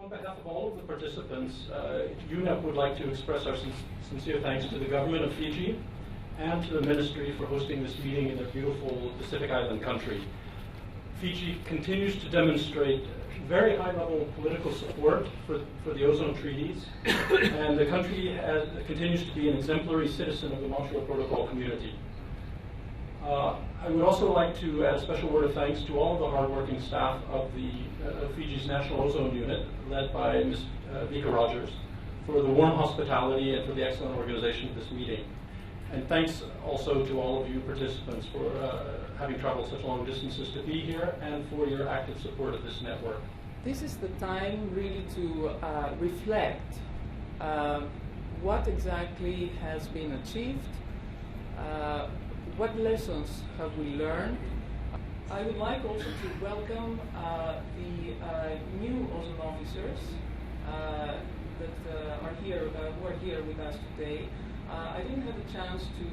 On behalf of all of the participants, UNEP would like to express our sincere thanks to the government of Fiji and to the ministry for hosting this meeting in their beautiful Pacific Island country. Fiji continues to demonstrate very high-level political support for the ozone treaties, and the country continues to be an exemplary citizen of the Montreal Protocol community. I would also like to add a special word of thanks to all of the hardworking staff of Fiji's National Ozone Unit, led by Ms. Vika Rogers, for the warm hospitality and for the excellent organization of this meeting. And thanks also to all of you participants for having traveled such long distances to be here and for your active support of this network. This is the time really to reflect what exactly has been achieved, what lessons have we learned. I would like also to welcome the new ozone officers that are here, who are here with us today. I didn't have a chance to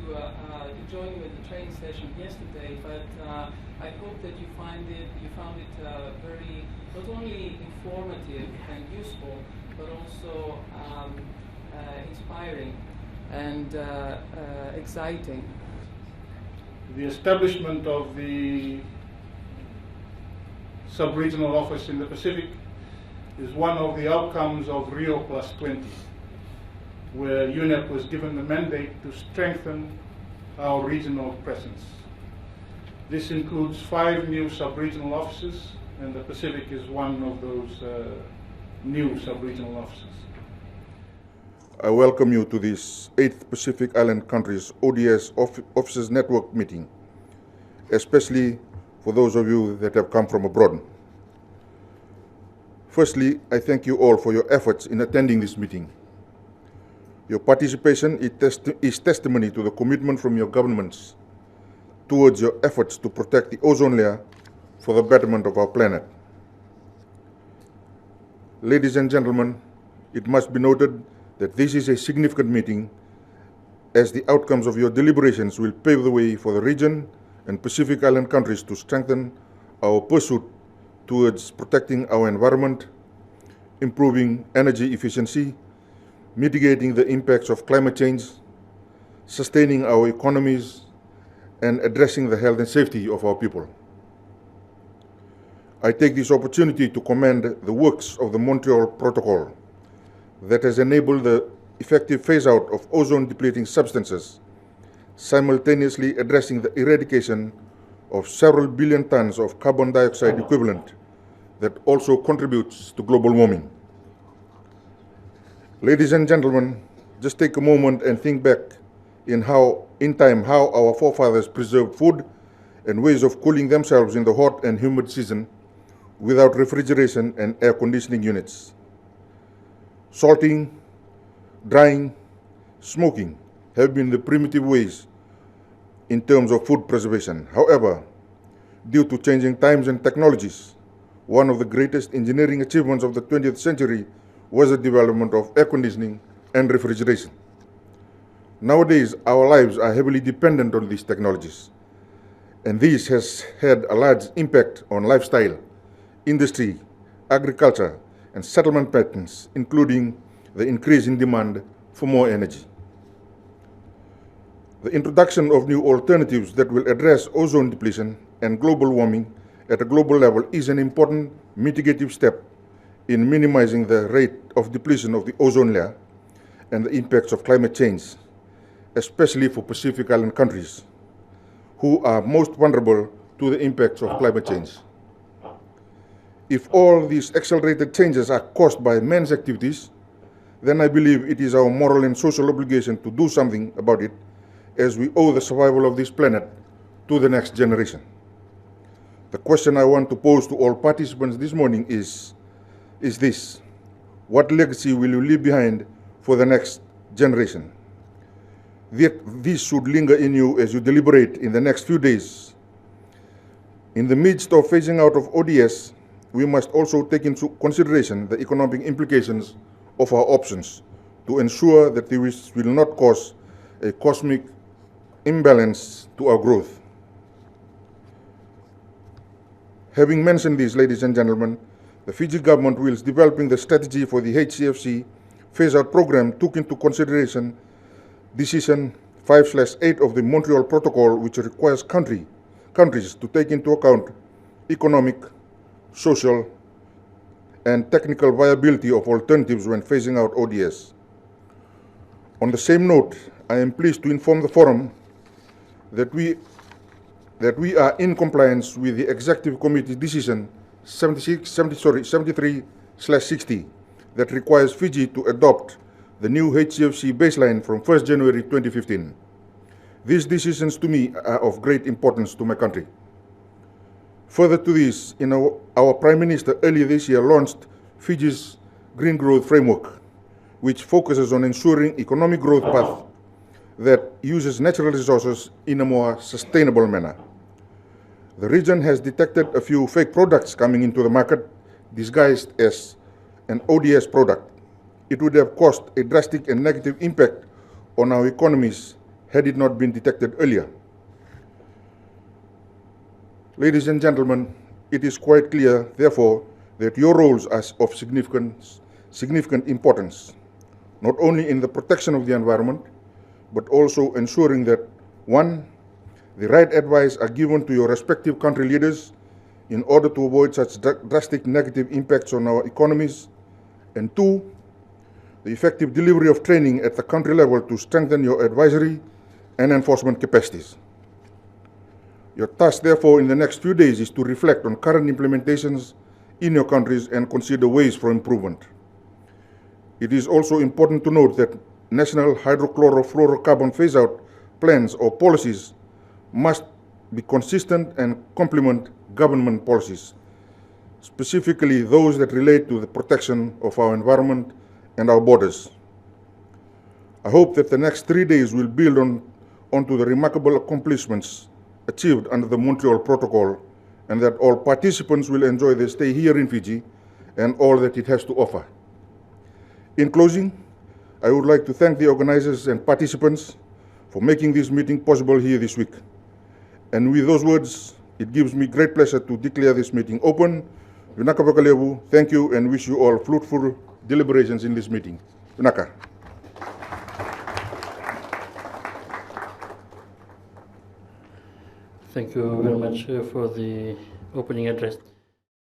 join you at the training session yesterday, but I hope that you found it very, not only informative and useful, but also inspiring and exciting. The establishment of the sub-regional office in the Pacific is one of the outcomes of Rio +20, where UNEP was given the mandate to strengthen our regional presence. This includes 5 new sub-regional offices, and the Pacific is one of those new sub-regional offices. I welcome you to this 8th Pacific Island Countries ODS Officers Network meeting, especially for those of you that have come from abroad. Firstly, I thank you all for your efforts in attending this meeting. Your participation is testimony to the commitment from your governments towards your efforts to protect the ozone layer for the betterment of our planet. Ladies and gentlemen, it must be noted that this is a significant meeting, as the outcomes of your deliberations will pave the way for the region and Pacific Island countries to strengthen our pursuit towards protecting our environment, improving energy efficiency, mitigating the impacts of climate change, sustaining our economies, and addressing the health and safety of our people. I take this opportunity to commend the works of the Montreal Protocol that has enabled the effective phase-out of ozone-depleting substances, simultaneously addressing the eradication of several billion tons of carbon dioxide equivalent that also contributes to global warming. Ladies and gentlemen, just take a moment and think back how our forefathers preserved food and ways of cooling themselves in the hot and humid season without refrigeration and air conditioning units. Salting, drying, smoking have been the primitive ways in terms of food preservation. However, due to changing times and technologies, one of the greatest engineering achievements of the 20th century was the development of air conditioning and refrigeration. Nowadays, our lives are heavily dependent on these technologies, and this has had a large impact on lifestyle, industry, agriculture, and settlement patterns, including the increase in demand for more energy. The introduction of new alternatives that will address ozone depletion and global warming at a global level is an important mitigative step in minimizing the rate of depletion of the ozone layer and the impacts of climate change, especially for Pacific Island countries, who are most vulnerable to the impacts of climate change. If all these accelerated changes are caused by man's activities, then I believe it is our moral and social obligation to do something about it, as we owe the survival of this planet to the next generation. The question I want to pose to all participants this morning is this: what legacy will you leave behind for the next generation? This should linger in you as you deliberate in the next few days. In the midst of phasing out of ODS, we must also take into consideration the economic implications of our options to ensure that this will not cause a cosmic imbalance to our growth. Having mentioned this, ladies and gentlemen, The Fiji government, whilst developing the strategy for the HCFC phase-out program, took into consideration Decision 5/8 of the Montreal Protocol, which requires countries to take into account economic, social, and technical viability of alternatives when phasing out ODS. On the same note, I am pleased to inform the Forum that we are in compliance with the Executive Committee Decision 73/60 that requires Fiji to adopt the new HCFC baseline from 1st January 2015. These decisions to me are of great importance to my country. Further to this, our Prime Minister earlier this year launched Fiji's Green Growth Framework, which focuses on ensuring economic growth path that uses natural resources in a more sustainable manner. The region has detected a few fake products coming into the market disguised as an ODS product. It would have caused a drastic and negative impact on our economies had it not been detected earlier. Ladies and gentlemen, it is quite clear, therefore, that your roles are of significant importance, not only in the protection of the environment, but also ensuring that, 1, the right advice are given to your respective country leaders in order to avoid such drastic negative impacts on our economies, and 2, the effective delivery of training at the country level to strengthen your advisory and enforcement capacities. Your task, therefore, in the next few days is to reflect on current implementations in your countries and consider ways for improvement. It is also important to note that national hydrochlorofluorocarbon phase-out plans or policies must be consistent and complement government policies, specifically those that relate to the protection of our environment and our borders. I hope that the next 3 days will build onto the remarkable accomplishments achieved under the Montreal Protocol, and that all participants will enjoy their stay here in Fiji and all that it has to offer. In closing, I would like to thank the organizers and participants for making this meeting possible here this week. And with those words, it gives me great pleasure to declare this meeting open. Vinaka Vakalevu, thank you and wish you all fruitful deliberations in this meeting. Vinaka. Thank you very much for the opening address.